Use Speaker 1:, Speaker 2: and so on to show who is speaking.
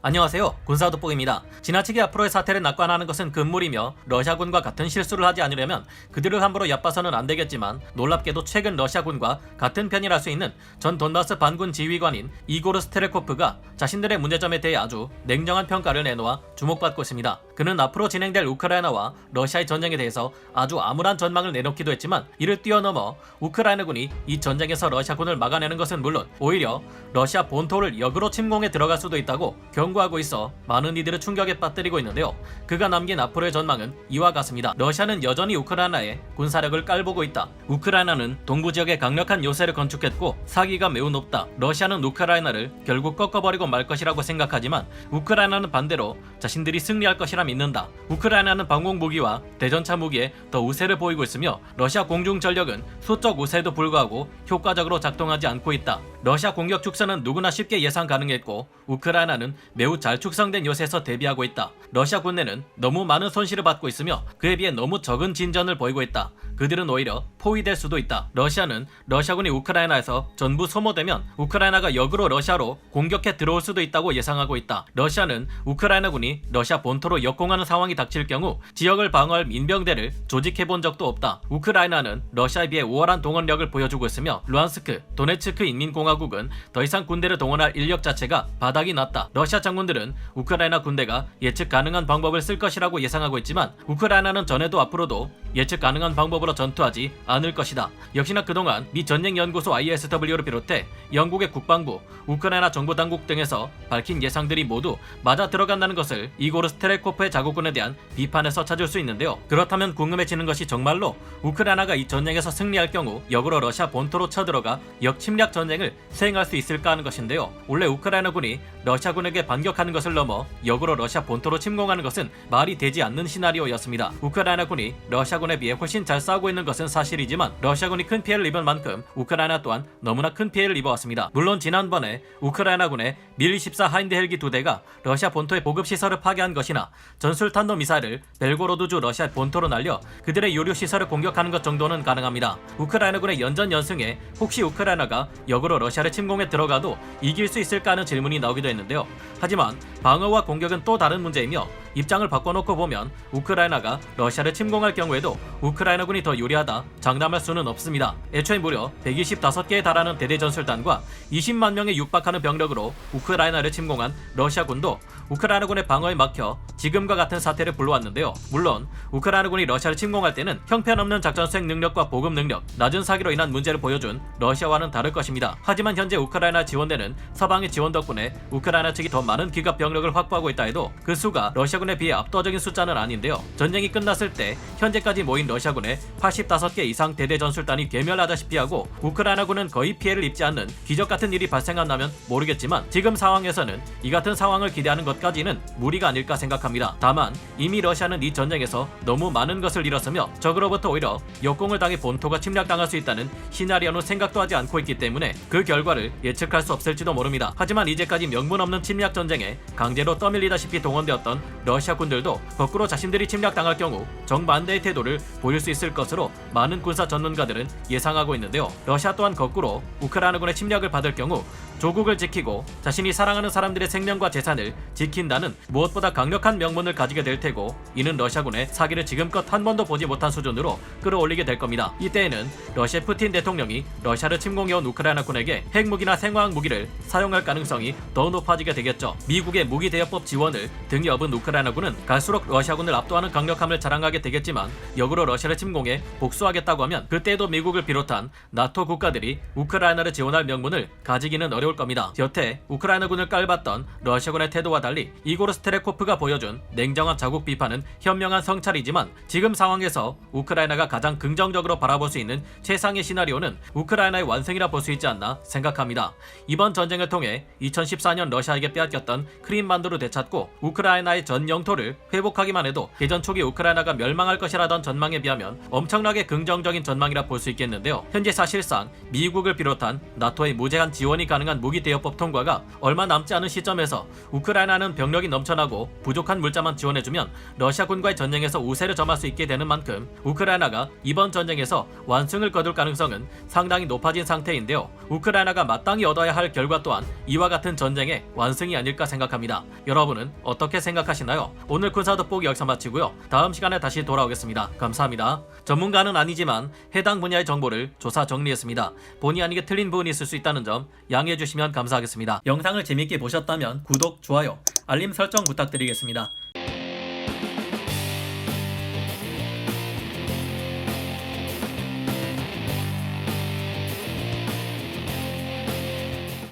Speaker 1: 안녕하세요, 군사돋보기입니다. 지나치게 앞으로의 사태를 낙관하는 것은 금물이며 러시아군과 같은 실수를 하지 않으려면 그들을 함부로 얕봐서는 안되겠지만, 놀랍게도 최근 러시아군과 같은 편이랄 수 있는 전 돈바스 반군 지휘관인 이고르 스테레코프가 자신들의 문제점에 대해 아주 냉정한 평가를 내놓아 주목받고 있습니다. 그는 앞으로 진행될 우크라이나와 러시아의 전쟁에 대해서 아주 암울한 전망을 내놓기도 했지만, 이를 뛰어넘어 우크라이나군이 이 전쟁에서 러시아군을 막아내는 것은 물론 오히려 러시아 본토를 역으로 침공해 들어갈 수도 있다고 경고하고 있어 많은 이들을 충격에 빠뜨리고 있는데요. 그가 남긴 앞으로의 전망은 이와 같습니다. 러시아는 여전히 우크라이나에 군사력을 깔보고 있다. 우크라이나는 동부 지역에 강력한 요새를 건축했고 사기가 매우 높다. 러시아는 우크라이나를 결국 꺾어버리고 말 것이라고 생각하지만, 우크라이나는 반대로 자신들이 승리할 것이라 믿는다. 우크라이나는 방공 무기와 대전차 무기에 더 우세를 보이고 있으며, 러시아 공중 전력은 수적 우세에도 불구하고 효과적으로 작동하지 않고 있다. 러시아 공격 축소는 누구나 쉽게 예상 가능했고, 우크라이나는 매우 잘 축성된 요새에서 대비하고 있다. 러시아 군대는 너무 많은 손실을 받고 있으며 그에 비해 너무 적은 진전을 보이고 있다. 그들은 오히려 포위될 수도 있다. 러시아군이 우크라이나에서 전부 소모되면 우크라이나가 역으로 러시아로 공격해 들어올 수도 있다고 예상하고 있다. 러시아는 우크라이나군이 러시아 본토로 역공하는 상황이 닥칠 경우 지역을 방어할 민병대를 조직해본 적도 없다. 우크라이나는 러시아에 비해 우월한 동원력을 보여주고 있으며, 루안스크, 도네츠크 인민공화국은 더 이상 군대를 동원할 인력 자체가 바닥이 났다. 러시아 장군들은 우크라이나 군대가 예측 가능한 방법을 쓸 것이라고 예상하고 있지만, 우크라이나는 전에도 앞으로도 예측 가능한 방법으로 전투하지 않을 것이다. 역시나 그동안 미 전쟁연구소 ISW를 비롯해 영국의 국방부, 우크라이나 정보당국 등에서 밝힌 예상들이 모두 맞아 들어간다는 것을 이고르 스테레코프의 자국군에 대한 비판에서 찾을 수 있는데요. 그렇다면 궁금해지는 것이, 정말로 우크라이나가 이 전쟁에서 승리할 경우 역으로 러시아 본토로 쳐들어가 역침략 전쟁을 수행할 수 있을까 하는 것인데요. 원래 우크라이나군이 러시아군에게 반격하는 것을 넘어 역으로 러시아 본토로 침공하는 것은 말이 되지 않는 시나리오였습니다. 우크라이나군이 러시아군에 비해 훨씬 잘 싸우고 있는 것은 사실이지만, 러시아군이 큰 피해를 입은 만큼 우크라이나 또한 너무나 큰 피해를 입어왔습니다. 물론 지난번에 우크라이나군의 밀-24 하인드 헬기 2대가 러시아 본토의 보급시설을 파괴한 것이나, 전술탄도 미사일을 벨고로드주 러시아 본토로 날려 그들의 요류시설을 공격하는 것 정도는 가능합니다. 우크라이나군의 연전연승에 혹시 우크라이나가 역으로 러시아를 침공해 들어가도 이길 수 있을까 하는 질문이 나오기도 했는데요. 하지만 방어와 공격은 또 다른 문제이며, 입장을 바꿔놓고 보면 우크라이나가 러시아를 침공할 경우에도 우크라이나군이 더 유리하다 장담할 수는 없습니다. 애초에 무려 125개에 달하는 대대전술단과 20만 명에 육박하는 병력으로 우크라이나를 침공한 러시아군도 우크라이나군의 방어에 막혀 지금과 같은 사태를 불러왔는데요. 물론 우크라이나군이 러시아를 침공할 때는 형편없는 작전 수행 능력과 보급 능력, 낮은 사기로 인한 문제를 보여준 러시아와는 다를 것입니다. 하지만 현재 우크라이나 지원대는 서방의 지원 덕분에 우크라이나 측이 더 많은 기갑 병력을 확보하고 있다 해도 그 수가 러시아군에 비해 압도적인 숫자는 아닌데요. 전쟁이 끝났을 때 현재까지 모인 러시아군의 85개 이상 대대전술단이 괴멸하다시피 하고, 우크라이나군은 거의 피해를 입지 않는 기적같은 일이 발생한다면 모르겠지만, 지금 상황에서는 이 같은 상황을 기대하는 것까지는 무리가 아닐까 생각합니다. 다만 이미 러시아는 이 전쟁에서 너무 많은 것을 잃었으며 적으로부터 오히려 역공을 당해 본토가 침략당할 수 있다는 시나리오는 생각도 하지 않고 있기 때문에 그 결과를 예측할 수 없을지도 모릅니다. 하지만 이제까지 명분 없는 침략 전쟁에 강제로 떠밀리다시피 동원되었던 러시아군들도 거꾸로 자신들이 침략당할 경우 정반대의 태도를 보일 수 있을 것으로 많은 군사 전문가들은 예상하고 있는데요. 러시아 또한 거꾸로 우크라이나군의 침략을 받을 경우 조국을 지키고 자신이 사랑하는 사람들의 생명과 재산을 지킨다는 무엇보다 강력한 명분을 가지게 될 테고, 이는 러시아군의 사기를 지금껏 한 번도 보지 못한 수준으로 끌어올리게 될 겁니다. 이때에는 러시아 푸틴 대통령이 러시아를 침공해온 우크라이나군에게 핵무기나 생화학 무기를 사용할 가능성이 더 높아지게 되겠죠. 미국의 무기대여법 지원을 등에 업은 우크라이나군은 갈수록 러시아군을 압도하는 강력함을 자랑하게 되겠지만, 역으로 러시아를 침공해 복수하겠다고 하면 그때도 미국을 비롯한 나토 국가들이 우크라이나를 지원할 명분을 가지기는 어려울 겁니다. 여태 우크라이나군을 깔봤던 러시아군의 태도와 달리 이고르 스테레코프가 보여준 냉정한 자국 비판은 현명한 성찰이지만, 지금 상황에서 우크라이나가 가장 긍정적으로 바라볼 수 있는 최상의 시나리오는 우크라이나의 완성이라 볼 수 있지 않나 생각합니다. 이번 전쟁을 통해 2014년 러시아에게 빼앗겼던 크림반도를 되찾고 우크라이나의 전 영토를 회복하기만 해도 개전 초기 우크라이나가 멸망할 것이라던 전망에 비하면 엄청나게 긍정적인 전망이라 볼 수 있겠는데요. 현재 사실상 미국을 비롯한 나토의 무제한 지원이 가능한 대한 무기 대여법 통과가 얼마 남지 않은 시점에서 우크라이나는 병력이 넘쳐나고 부족한 물자만 지원해주면 러시아군과의 전쟁에서 우세를 점할 수 있게 되는 만큼 우크라이나가 이번 전쟁에서 완승을 거둘 가능성은 상당히 높아진 상태인데요. 우크라이나가 마땅히 얻어야 할 결과 또한 이와 같은 전쟁의 완승이 아닐까 생각합니다. 여러분은 어떻게 생각하시나요? 오늘 군사 돋보기 여기서 마치고요. 다음 시간에 다시 돌아오겠습니다. 감사합니다. 전문가는 아니지만 해당 분야의 정보를 조사 정리했습니다. 본의 아니게 틀린 부분이 있을 수 있다는 점 양해해 주시면 감사하겠습니다. 영상을 재밌게 보셨다면 구독, 좋아요, 알림 설정 부탁드리겠습니다.